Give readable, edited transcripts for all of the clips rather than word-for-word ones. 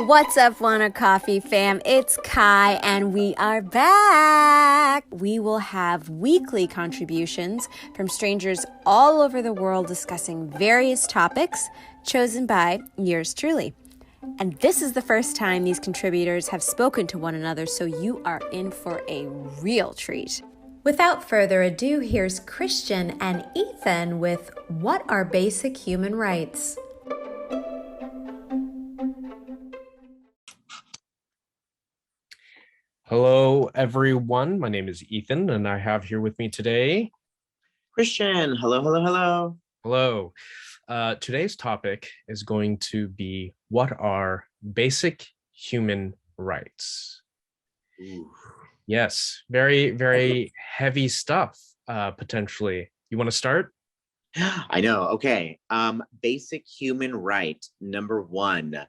What's up, Wanna Coffee fam? It's Kai, and we are back. We will have weekly contributions from strangers all over the world discussing various topics chosen by yours truly. And this is the first time these contributors have spoken to one another, so you are in for a real treat. Without further ado, here's Christian and Ethan with What Are Basic Human Rights? Hello, everyone. My name is Ethan, and I have here with me today. Christian, hello, hello, hello. Hello. Today's topic is going to be what are basic human rights? Ooh. Yes, very, very heavy stuff, potentially. You want to start? I know. Okay. Basic human right number one.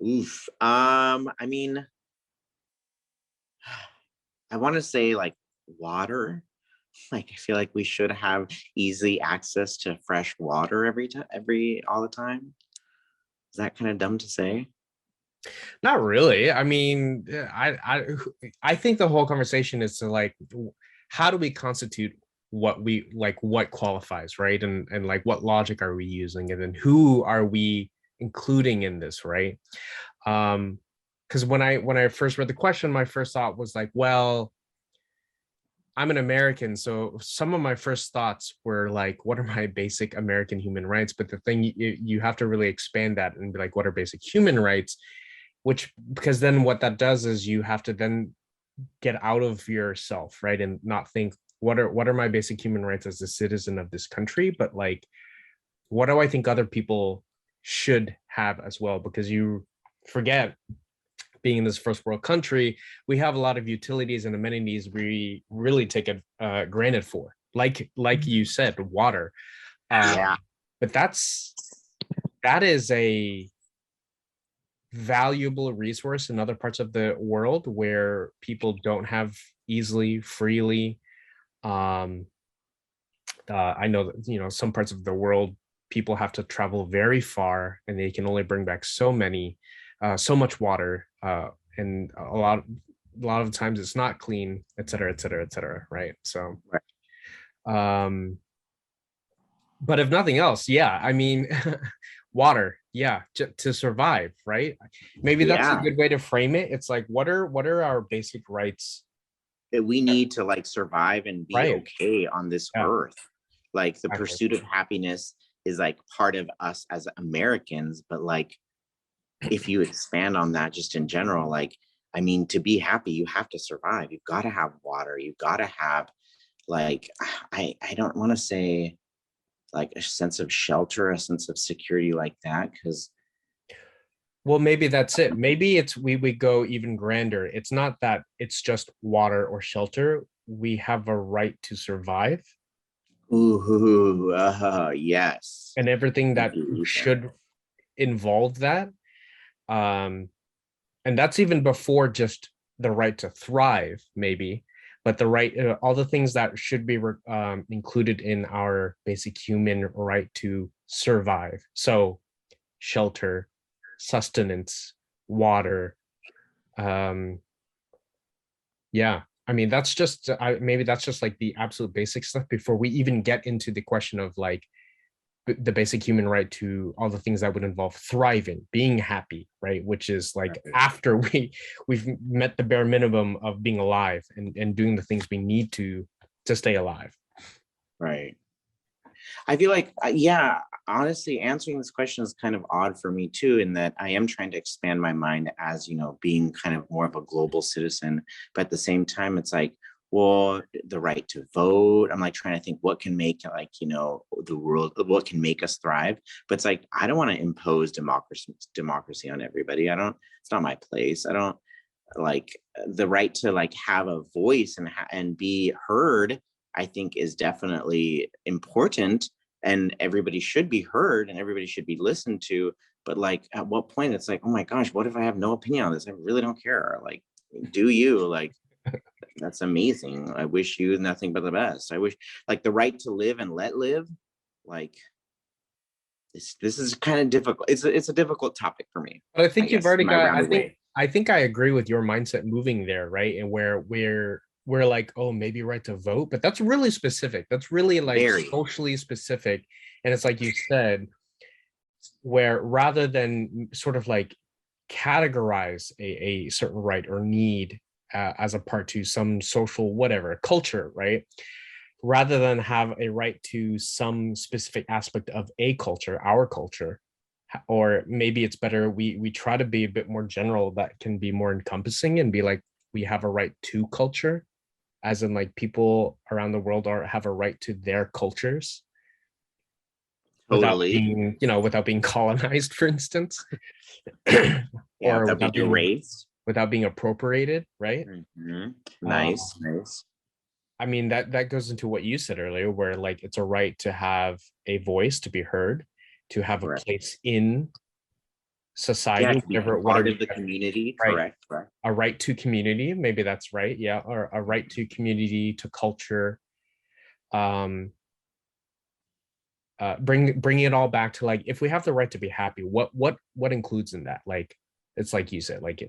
Oof. I mean, I want to say like water. Like I feel like we should have easy access to fresh water all the time. Is that kind of dumb to say? Not really. I mean, I think the whole conversation is to like, how do we constitute what we like, what qualifies, right? And like, what logic are we using, and then who are we including in this, right? Because when I first read the question, my first thought was like, well, I'm an American, so some of my first thoughts were like, what are my basic American human rights? But the thing you have to really expand that and be like, what are basic human rights? Which, because then what that does is you have to then get out of yourself, right? And not think, what are my basic human rights as a citizen of this country? But like, what do I think other people should have as well? Because you forget, being in this first world country, we have a lot of utilities and amenities we really take it granted for, like you said, water. Yeah. But that is a valuable resource in other parts of the world where people don't have easily, freely. I know that, some parts of the world, people have to travel very far and they can only bring back so much water, and a lot of times it's not clean, et cetera, et cetera, et cetera, right? So, um, but if nothing else, yeah, I mean, water, yeah, to survive, right? Maybe that's a Yeah. good way to frame it. It's like, what are our basic rights, That we need to like survive and be right? okay on this Yeah, earth. Like the exactly. pursuit of happiness is like part of us as Americans, but like if you expand on that just in general, like, I mean, to be happy, you have to survive. You've got to have water. You've got to have like, I don't want to say like a sense of shelter, a sense of security like that. Cause Well, maybe that's it. Maybe it's we go even grander. It's not that it's just water or shelter. We have a right to survive, ooh, yes. and everything Thank that you, Ethan. should involve that. Um, and that's even before just the right to thrive, maybe, but the right, all the things that should be included in our basic human right to survive. So, shelter, sustenance, water. Um, yeah, I mean, that's just maybe that's just like the absolute basic stuff before we even get into the question of like the basic human right to all the things that would involve thriving, being happy, right? Which is like Right. after we've met the bare minimum of being alive and doing the things we need to stay alive. Right. I feel like, yeah, honestly, answering this question is kind of odd for me too, in that I am trying to expand my mind as, being kind of more of a global citizen. But at the same time, it's like, well, the right to vote. I'm like trying to think what can make like, the world, what can make us thrive. But it's like, I don't want to impose democracy on everybody. It's not my place. I don't like the right to like have a voice and be heard. I think is definitely important, and everybody should be heard and everybody should be listened to. But like at what point it's like, oh my gosh, what if I have no opinion on this? I really don't care. Like, do you like, that's amazing. I wish you nothing but the best. I wish like the right to live and let live, like, this is kind of difficult. It's a difficult topic for me. But I think you've already my got. rounded way. I think I agree with your mindset moving there, right? And where we're like, oh, maybe right to vote, but that's really specific. That's really like Very. socially specific, and it's like you said, where rather than sort of like categorize a certain right or need as a part to some social whatever culture, right? Rather than have a right to some specific aspect of a culture, our culture, or maybe it's better we try to be a bit more general that can be more encompassing and be like we have a right to culture, as in like people around the world are have a right to their cultures without Totally. being without being colonized, for instance. Yeah, Or without being erased. without being appropriated, right? Nice, nice. I mean that goes into what you said earlier, where like it's a right to have a voice, to be heard, to have a place in society, to be part of the community. right? Correct. A right to community, maybe that's right, yeah, or a right to community, to culture. Bring it all back to like if we have the right to be happy, what includes in that? Like it's like you said, like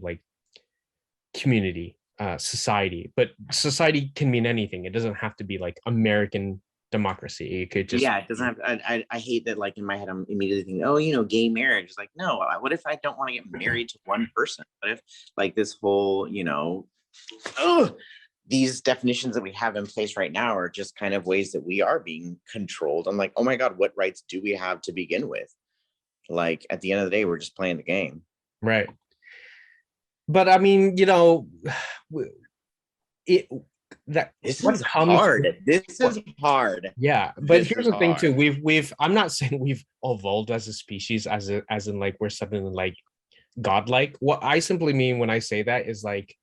community, society, but society can mean anything. It doesn't have to be like American democracy. It could just it doesn't have. I hate that. Like in my head, I'm immediately thinking, oh, gay marriage. It's like, no. What if I don't want to get married to one person? What if like this whole, these definitions that we have in place right now are just kind of ways that we are being controlled. I'm like, oh my God, what rights do we have to begin with? Like at the end of the day, we're just playing the game. Right. But I mean, this is hard. This is hard. Yeah, but here's the thing too. We've I'm not saying we've evolved as a species, as in like we're something like godlike. What I simply mean when I say that is like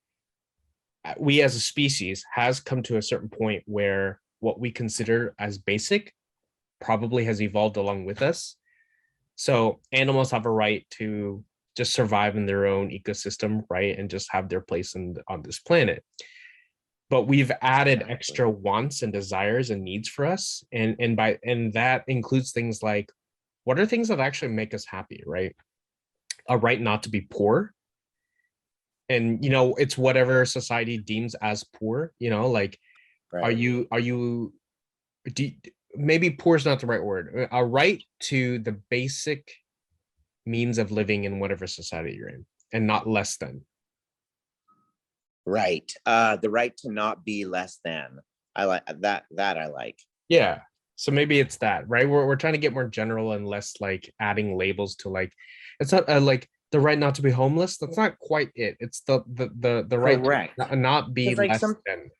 we as a species has come to a certain point where what we consider as basic probably has evolved along with us. So animals have a right to just survive in their own ecosystem, right? And just have their place on this planet. But we've added extra wants and desires and needs for us. And that includes things like, what are things that actually make us happy, right? A right not to be poor. And it's whatever society deems as poor, like maybe poor is not the right word. A right to the basic means of living in whatever society you're in, and not less than. Right. The right to not be less than. I like that. I like. Yeah. So maybe it's that, right? We're trying to get more general and less like adding labels to like, it's not like the right not to be homeless. That's not quite it. It's the right to not be less than.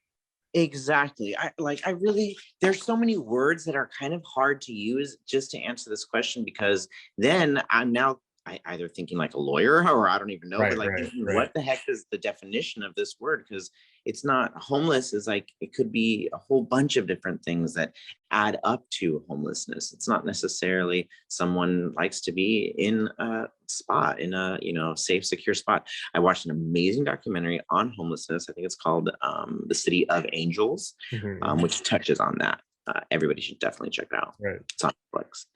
Exactly. I really, there's so many words that are kind of hard to use just to answer this question, because then I'm now either thinking like a lawyer, or I don't even know, but thinking, what the heck is the definition of this word? Because it's not, homeless is like, it could be a whole bunch of different things that add up to homelessness. It's not necessarily someone likes to be in a spot, in a safe, secure spot. I watched an amazing documentary on homelessness. I think it's called The City of Angels, which touches on that. Everybody should definitely check it out. Right. It's on Netflix.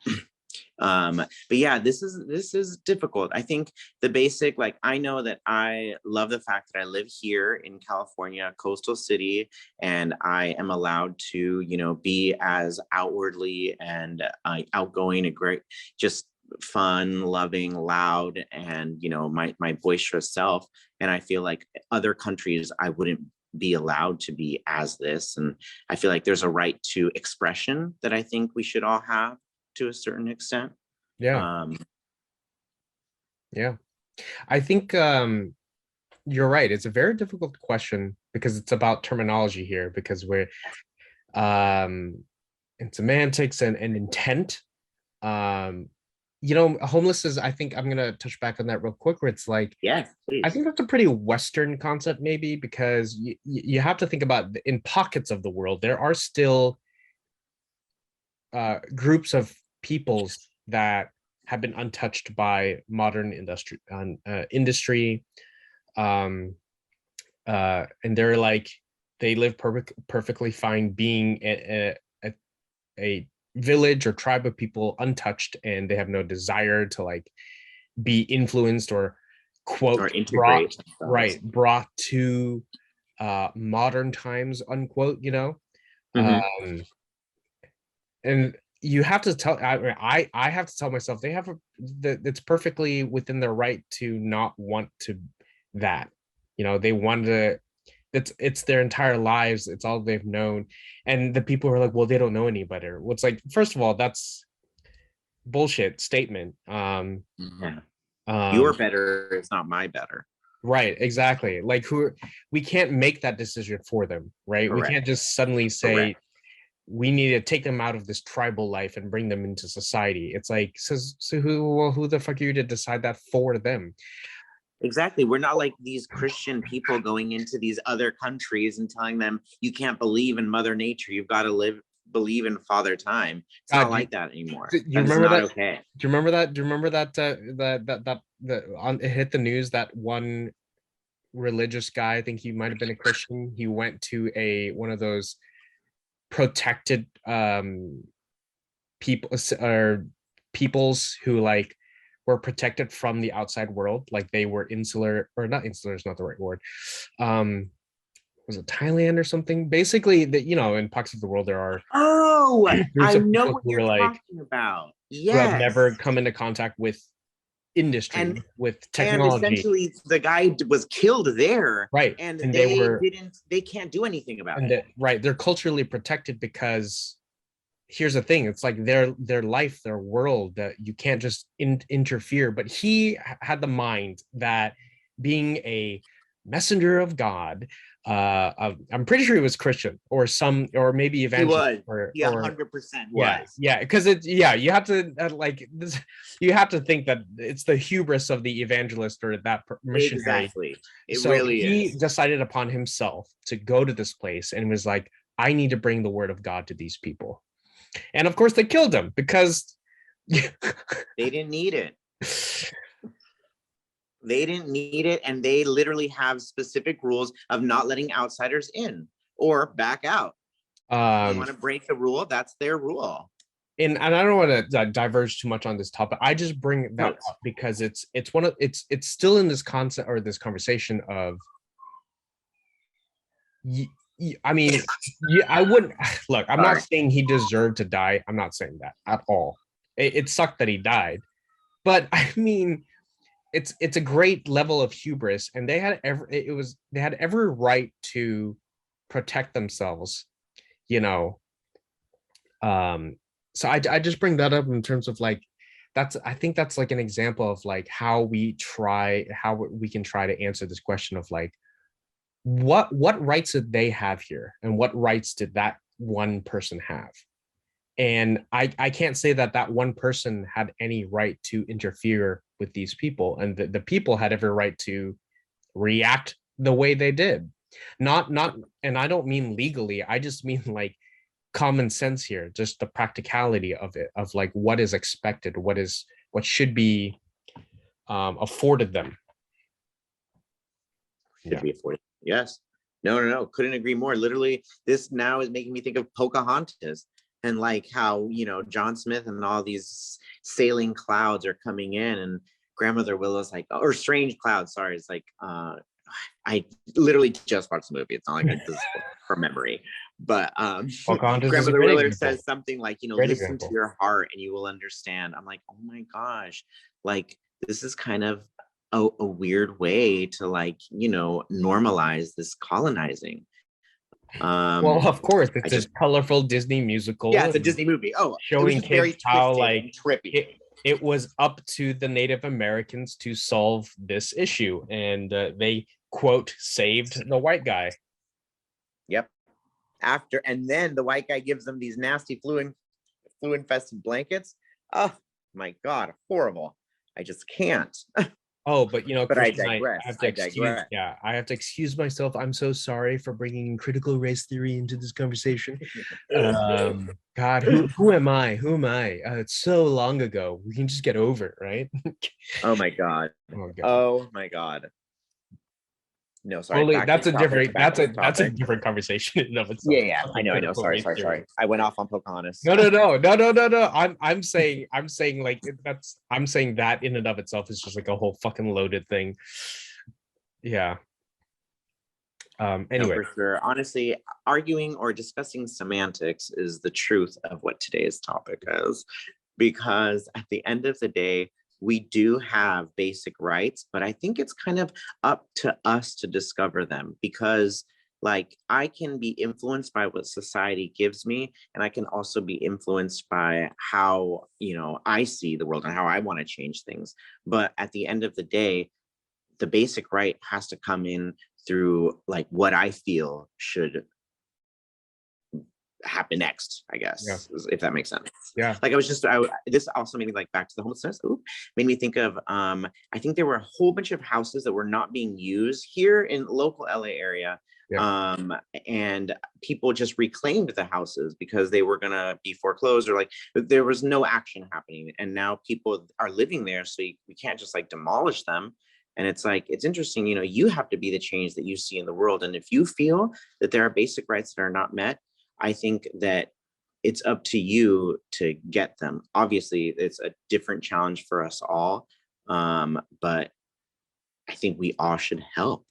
But yeah, this is difficult. I think the basic, like, I know that I love the fact that I live here in California, coastal city, and I am allowed to, be as outwardly and outgoing, a great, just fun, loving, loud, and my boisterous self. And I feel like other countries, I wouldn't be allowed to be as this. And I feel like there's a right to expression that I think we should all have to a certain extent. Yeah. I think you're right. It's a very difficult question because it's about terminology here, because we're in semantics and intent. Homeless is, I think I'm gonna touch back on that real quick, where it's like, yeah, please. I think that's a pretty Western concept, maybe, because you have to think about, in pockets of the world there are still groups of peoples that have been untouched by modern industry, and they're like, they live perfectly fine being a village or tribe of people untouched, and they have no desire to like be influenced or Or quote integrate themselves. brought to modern times, unquote, you know. Mhm. And you have to tell, I have to tell myself they have it's perfectly within their right to not want to that, you know. They want to, it's their entire lives, it's all they've known. And the people who are like, well, they don't know any better. Well, it's like, first of all, that's bullshit statement. Yeah. Um Your better is not my better. right, exactly. Like, who, we can't make that decision for them, right? We Correct. can't just suddenly say, Correct. we need to take them out of this tribal life and bring them into society. It's like, so who, well, who the fuck are you to decide that for them? Exactly. We're not like these Christian people going into these other countries and telling them you can't believe in Mother Nature. You've got to believe in Father Time. It's not like that anymore. You That is remember not that? okay. Do you remember that? Do you remember that? The on, it hit the news that one religious guy, I think he might have been a Christian. He went to a one of those protected people, or peoples who like were protected from the outside world, like they were insular, or not insular is not the right word. Um, was it Thailand or something? Basically, that, you know, in parts of the world there are Oh, groups I of know people what who you're are like, talking about. who have Yes. never come into contact with industry, And with and technology, essentially the guy was killed there, right? and And they can't do anything about and it. that, right, they're culturally protected because here's the thing, it's like their life, their world, that you can't just interfere. But he had the mind that, being a messenger of God, I'm pretty sure he was Christian or some, or maybe He evangelist, was. He or 100% yeah, was. yeah, because it's, yeah, you have to like this, you have to think that it's the hubris of the evangelist or that missionary. Exactly. It So really he is. decided upon himself to go to this place and was like, I need to bring the word of God to these people. And of course they killed him because They didn't need it. They didn't need it, and they literally have specific rules of not letting outsiders in or back out. They want to break the rule, that's their rule. and I don't want to diverge too much on this topic. I just bring that No. up because it's one of, it's still in this concept or this conversation of, I mean, I wouldn't look. I'm not saying he deserved to die. I'm not saying that at all. It sucked that he died, but I mean, it's a great level of hubris, and they had every right to protect themselves, you know. So I just bring that up in terms of like, that's, I think that's like an example of like how we can try to answer this question of like, what rights did they have here, and what rights did that one person have? And I can't say that that one person had any right to interfere with these people, and the people had every right to react the way they did. Not And I don't mean legally, I just mean like common sense here, just the practicality of it, of like what is expected, what should be afforded them. Should be afforded. Yes. No. Couldn't agree more. Literally, this now is making me think of Pocahontas and like how, John Smith and all these sailing clouds are coming in, and Grandmother Willow's like, or Strange Clouds, sorry. It's like, I literally just watched the movie. It's not like this is from memory. But Grandmother Willow says something like, listen to your heart and you will understand. I'm like, oh my gosh, like this is kind of a weird way to like, normalize this colonizing. Well, of course, it's a colorful Disney musical. Yeah, it's a Disney movie. Oh, showing kids how like trippy. It was up to the Native Americans to solve this issue, and they quote saved the white guy. Yep. And then the white guy gives them these nasty flu infested blankets. Oh my God, horrible. I just can't. Oh, but but I digress. I have to excuse myself. I'm so sorry for bringing critical race theory into this conversation. God, who am I? Who am I? It's so long ago. We can just get over it, right? Oh my God. Oh God. Oh my God. No, sorry. Only Back to that's the a topic, different back to the that's a topic. different conversation in and of itself. Yeah, yeah. I know. Sorry. I went off on Pocahontas. No. I'm saying like I'm saying that in and of itself is just like a whole fucking loaded thing. Yeah. No, Anyway. for sure. Honestly, arguing or discussing semantics is the truth of what today's topic is. Because at the end of the day, we do have basic rights, but I think it's kind of up to us to discover them because like I can be influenced by what society gives me, and I can also be influenced by how, I see the world and how I want to change things. But at the end of the day, the basic right has to come in through like what I feel should happen next, I guess, Yeah. if that makes sense. Yeah. Like this also made me like back to the homelessness. Made me think of I think there were a whole bunch of houses that were not being used here in local LA area. Yeah. And people just reclaimed the houses because they were gonna be foreclosed or like there was no action happening. And now people are living there, so we can't just like demolish them. And it's like, it's interesting, you have to be the change that you see in the world. And if you feel that there are basic rights that are not met, I think that it's up to you to get them. Obviously, it's a different challenge for us all, but I think we all should help.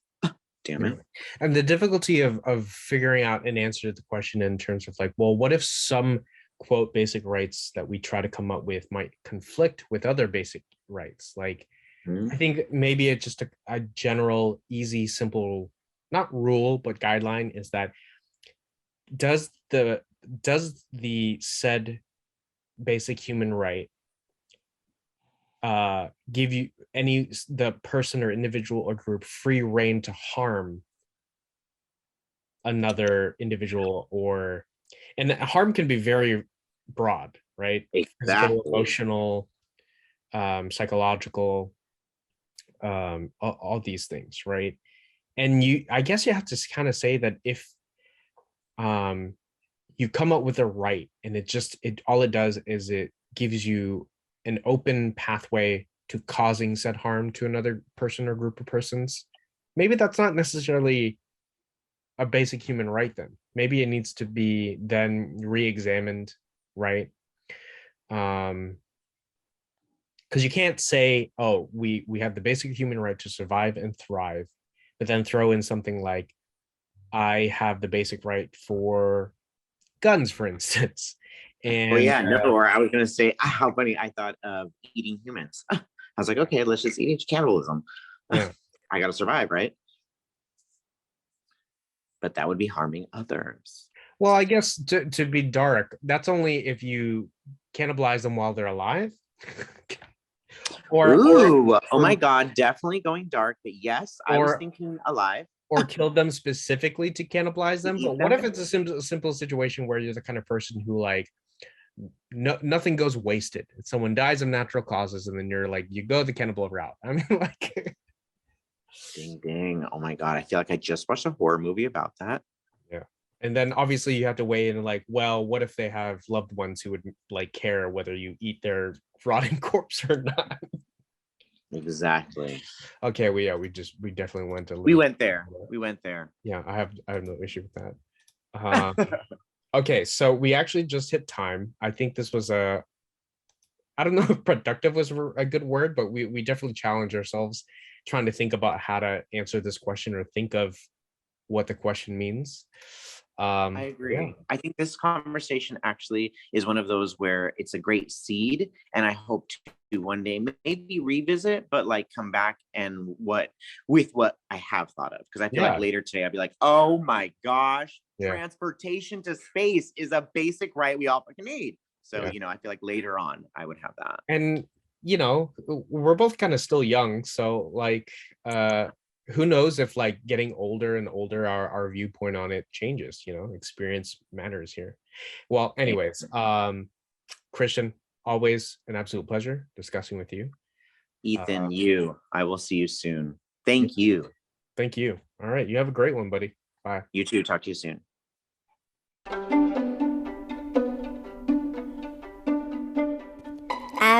Damn it. And the difficulty of figuring out an answer to the question in terms of like, well, what if some quote basic rights that we try to come up with might conflict with other basic rights? Like, I think maybe it's just a general, easy, simple, not rule, but guideline is that does the said basic human right give you the person or individual or group free reign to harm another individual, and harm can be very broad, right? Exactly. Physical, emotional, psychological, all these things, right? And I guess you have to kind of say that if you come up with a right and all it does is it gives you an open pathway to causing said harm to another person or group of persons, maybe that's not necessarily a basic human right. Then maybe it needs to be then re-examined, right? Because you can't say, oh, we have the basic human right to survive and thrive, but then throw in something like, I have the basic right for guns, for instance. And or I was gonna say, how funny, I thought of eating humans. I was like, okay, let's just eat cannibalism. Yeah. I gotta survive, right? But that would be harming others. Well, I guess to be dark, that's only if you cannibalize them while they're alive. Oh my God, definitely going dark. But yes, I was thinking alive. Or kill them specifically to cannibalize them. But what if it's a simple situation where you're the kind of person who like nothing goes wasted? Someone dies of natural causes, and then you're like, you go the cannibal route. I mean, like, ding. Oh my God, I feel like I just watched a horror movie about that. Yeah. And then obviously you have to weigh in like, well, what if they have loved ones who would like care whether you eat their rotting corpse or not? Exactly. Okay, we definitely went we went there. Yeah, I have no issue with that. Okay, so we actually just hit time. I think this was I don't know if productive was a good word, but we definitely challenged ourselves trying to think about how to answer this question or think of what the question means. I agree. Yeah. I think this conversation actually is one of those where it's a great seed, and I hope to one day maybe revisit, but like come back and what I have thought of, because I feel like later today I'd be like, oh my gosh, transportation to space is a basic right we all fucking need. So I feel like later on I would have that. And we're both kind of still young, so like who knows if like getting older and older our viewpoint on it changes. Experience matters here. Well, anyways, Christian, always an absolute pleasure discussing with you. Ethan, I will see you soon. Thank you. All right, you have a great one, buddy. Bye. You too. Talk to you soon.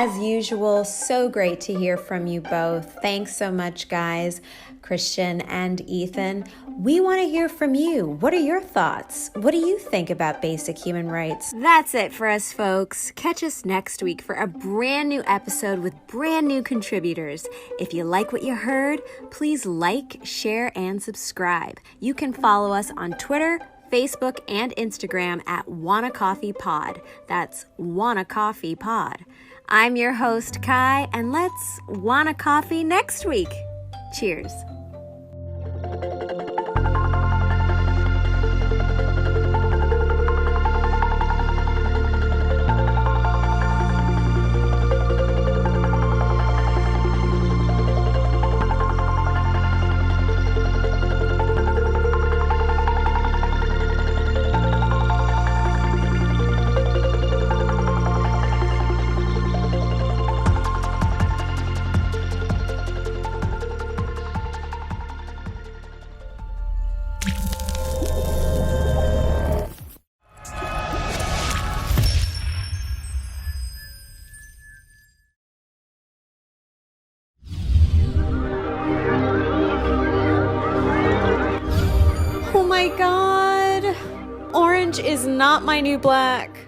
As usual, so great to hear from you both. Thanks so much, guys, Christian and Ethan. We want to hear from you. What are your thoughts? What do you think about basic human rights? That's it for us, folks. Catch us next week for a brand new episode with brand new contributors. If you like what you heard, please like, share, and subscribe. You can follow us on Twitter, Facebook, and Instagram at WannaCoffeePod. That's WannaCoffeePod. I'm your host, Kai, and let's wanna coffee next week. Cheers. Oh my God, orange is not my new black.